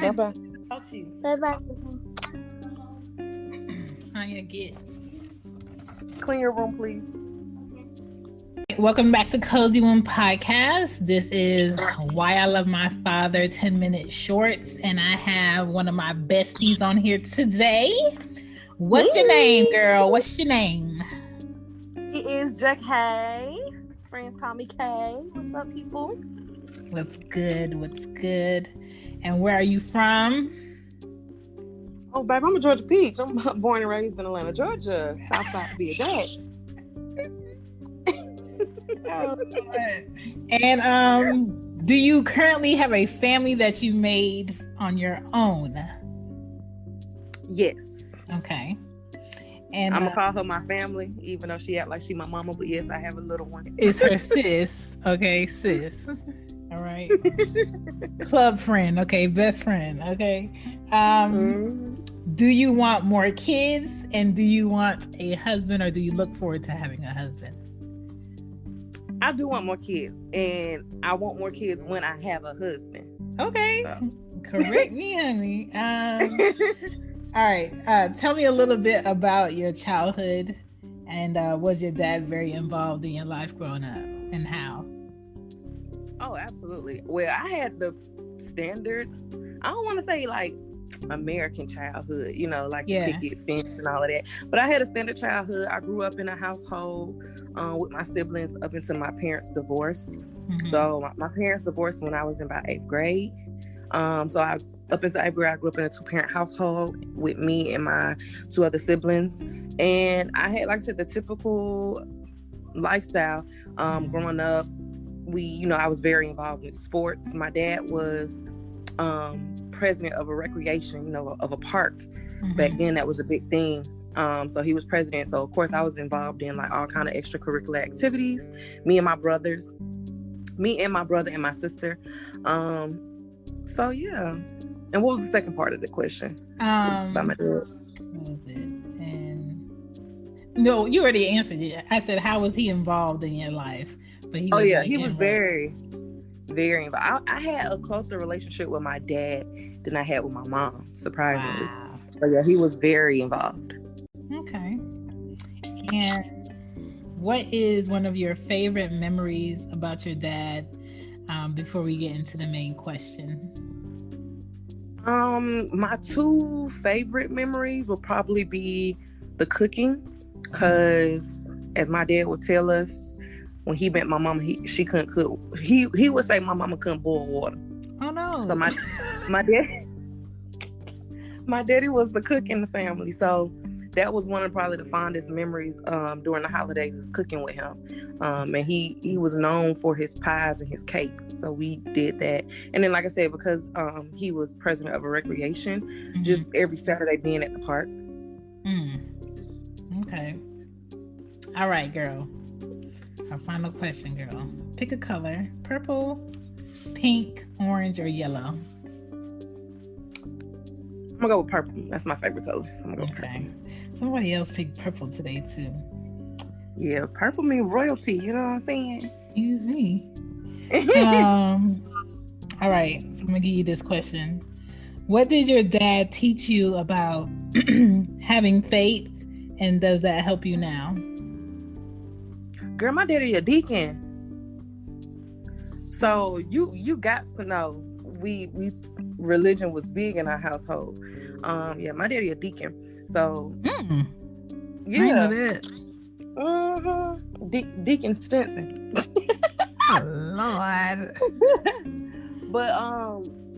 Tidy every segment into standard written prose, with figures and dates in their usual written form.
Bye-bye. Talk to you. Bye-bye. How you get? Clean your room, please. Welcome back to Cozy One Podcast. This is Why I Love My Father 10-minute shorts, and I have one of my besties on here today. What's your name, girl? What's your name? It is Jakaye. Friends call me Kay. What's up, people? What's good? What's good? And where are you from? Oh, babe, I'm a Georgia peach. I'm born and raised in Atlanta, Georgia. Southside to be exact. And do you currently have a family that you made on your own? Yes. Okay. And I'm gonna call her my family, even though she act like she my mama. But yes, I have a little one. It's her sis. Okay, sis. All right. Club friend. Okay, best friend. Okay. Do you want more kids? And do you want a husband, or do you look forward to having a husband? I do want more kids, and I want more kids when I have a husband. Okay. So. Correct me, honey. All right. Tell me a little bit about your childhood, and was your dad very involved in your life growing up, and how? Oh, absolutely. Well, I had the standard, I don't want to say like American childhood, you know, like picket fence and all of that. But I had a standard childhood. I grew up in a household with my siblings up until my parents divorced. Mm-hmm. So my parents divorced when I was in about 8th grade. So up until 8th grade, I grew up in a 2-parent household with me and my 2 other siblings. And I had, like I said, the typical lifestyle. Growing up, I was very involved in sports. My dad was president of a recreation, of a park. Mm-hmm. Back then, that was a big thing. So he was president. So of course I was involved in like all kind of extracurricular activities. Me and my brother and my sister. So yeah. And what was the second part of the question? About my dad? What was it? And no, you already answered it. I said, how was he involved in your life? But he was very, very involved. I had a closer relationship with my dad than I had with my mom, surprisingly. Wow. But yeah, he was very involved. Okay. And what is one of your favorite memories about your dad, before we get into the main question? My 2 favorite memories will probably be the cooking, because as my dad would tell us, when he met my mama, she couldn't cook. He would say my mama couldn't boil water. Oh no! So my daddy was the cook in the family. So that was one of probably the fondest memories during the holidays, is cooking with him. And he was known for his pies and his cakes. So we did that. And then, like I said, because he was president of a recreation, mm-hmm. just every Saturday being at the park. Okay. All right, girl. Our final question, girl. Pick a color: purple, pink, orange, or yellow. I'm gonna go with purple. That's my favorite color. I'm gonna go with purple. Somebody else picked purple today too. Yeah, purple means royalty. You know what I'm saying? Excuse me. All right, so I'm gonna give you this question. What did your dad teach you about having faith, and does that help you now? Girl, my daddy a deacon. So you got to know we religion was big in our household. My daddy a deacon. So yeah. I know that. Deacon Stinson. Oh Lord. But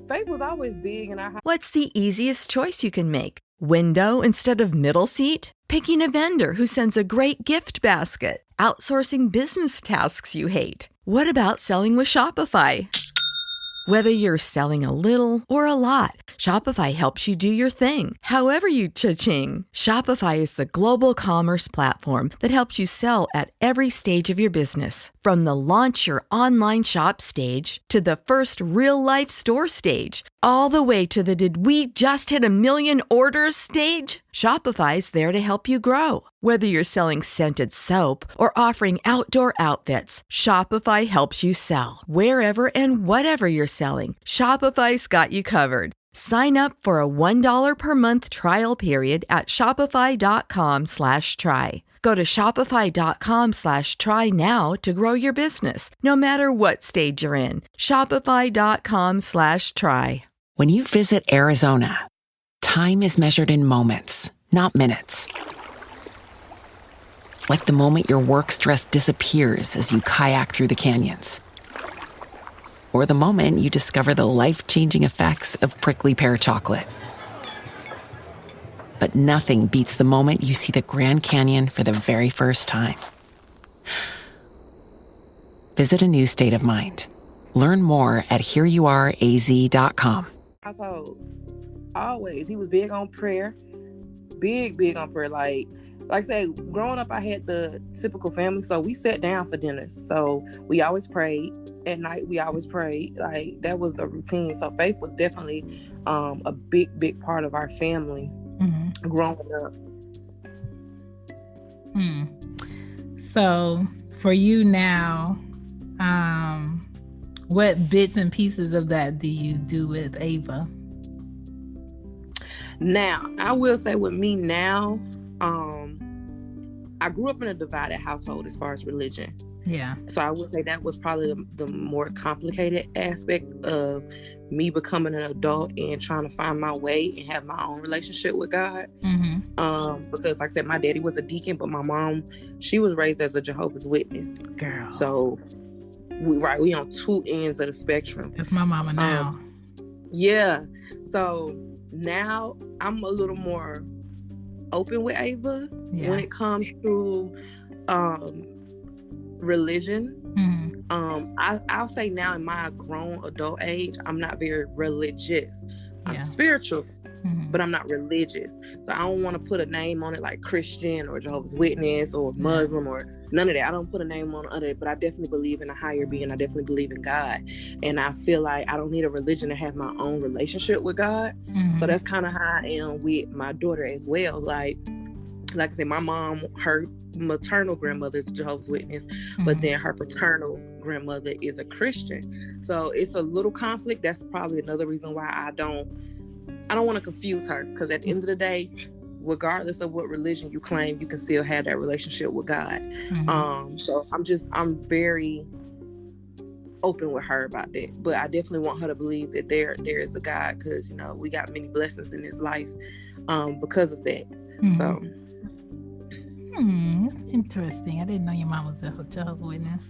faith was always big in our house. What's the easiest choice you can make? Window instead of middle seat? Picking a vendor who sends a great gift basket? Outsourcing business tasks you hate? What about selling with Shopify? Whether you're selling a little or a lot, Shopify helps you do your thing, however you cha-ching. Shopify is the global commerce platform that helps you sell at every stage of your business. From the launch your online shop stage to the first real-life store stage, all the way to the did we just hit 1 million orders stage. Shopify's there to help you grow. Whether you're selling scented soap or offering outdoor outfits, Shopify helps you sell. Wherever and whatever you're selling, Shopify's got you covered. Sign up for a $1 per month trial period at shopify.com/try. Go to shopify.com/try now to grow your business, no matter what stage you're in. Shopify.com/try. When you visit Arizona, time is measured in moments, not minutes. Like the moment your work stress disappears as you kayak through the canyons. Or the moment you discover the life-changing effects of prickly pear chocolate. But nothing beats the moment you see the Grand Canyon for the very first time. Visit a new state of mind. Learn more at hereyouareaz.com. Household, always. He was big on prayer. Big on prayer. Like I said, growing up, I had the typical family, so we sat down for dinners. So we always prayed. At night, we always prayed. Like, that was the routine. So faith was definitely a big part of our family growing up. So for you now, what bits and pieces of that do you do with Ava? Now, I will say with me now, I grew up in a divided household as far as religion. Yeah. So I would say that was probably the more complicated aspect of me becoming an adult and trying to find my way and have my own relationship with God. Because like I said, my daddy was a deacon, but my mom, she was raised as a Jehovah's Witness. Girl. So we on two ends of the spectrum. That's my mama now. Yeah. So now I'm a little more open with Ava when it comes to religion. I'll say now in my grown adult age, I'm not very religious. I'm spiritual, but I'm not religious. So I don't want to put a name on it like Christian or Jehovah's Witness or Muslim or none of that. I don't put a name on it, but I definitely believe in a higher being. I definitely believe in God. And I feel like I don't need a religion to have my own relationship with God. So that's kind of how I am with my daughter as well. Like I said, my mom, her maternal grandmother is a Jehovah's Witness, but then her paternal grandmother is a Christian. So it's a little conflict. That's probably another reason why I don't want to confuse her, because at the end of the day, regardless of what religion you claim, you can still have that relationship with God. So I'm very open with her about that, but I definitely want her to believe that there is a God, because we got many blessings in this life because of that. So that's interesting. I didn't know your mom was a Jehovah's Witness.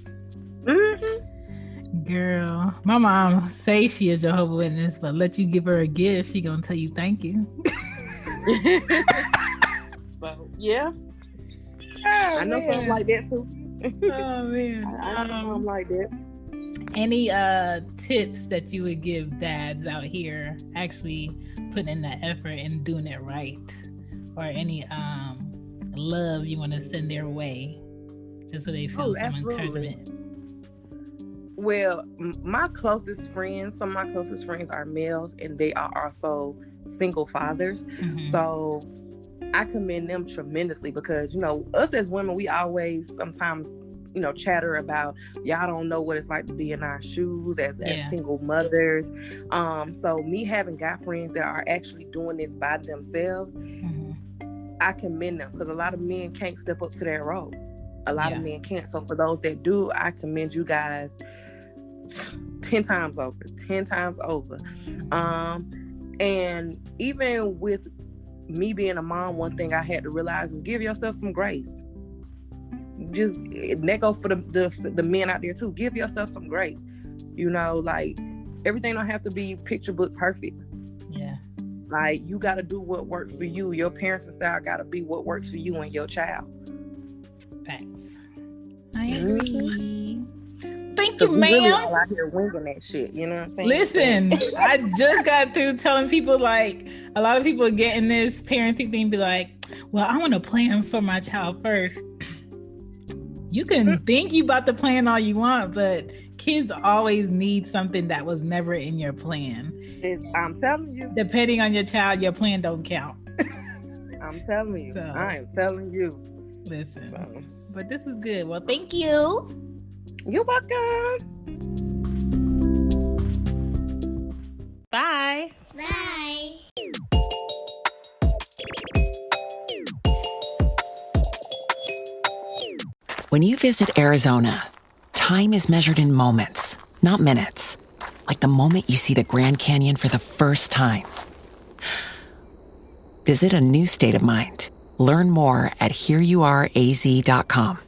Girl, my mom say she is Jehovah's Witness, but let you give her a gift, she gonna tell you thank you. Well, yeah. Oh, I know something like that too. Oh man. I know something like that. Any tips that you would give dads out here actually putting in the effort and doing it right, or any love you want to send their way, just so they feel some encouragement? Well, some of my closest friends are males, and they are also single fathers. So I commend them tremendously, because us as women, we always sometimes chatter about, y'all don't know what it's like to be in our shoes as single mothers. So me having guy friends that are actually doing this by themselves, I commend them, because a lot of men can't step up to that role. A lot of men can't. So for those that do, I commend you guys 10 times over. And even with me being a mom, one thing I had to realize is give yourself some grace. Just, that goes for the men out there too. Give yourself some grace. Like, everything don't have to be picture book perfect. Like, you got to do what works for you. Your parenting style got to be what works for you and your child. Facts. I agree. Thank you, ma'am. Really all out here winging that shit, you know what I'm saying? Listen, I just got through telling people, like, a lot of people get in this parenting thing, be like, well, I want to plan for my child first. You can think you about to plan all you want, but kids always need something that was never in your plan. I'm telling you. Depending on your child, your plan don't count. I'm telling you. So, I am telling you. Listen. So. But this is good. Well, thank you. You're welcome. Bye. Bye. When you visit Arizona, time is measured in moments, not minutes. Like the moment you see the Grand Canyon for the first time. Visit a new state of mind. Learn more at hereyouareaz.com.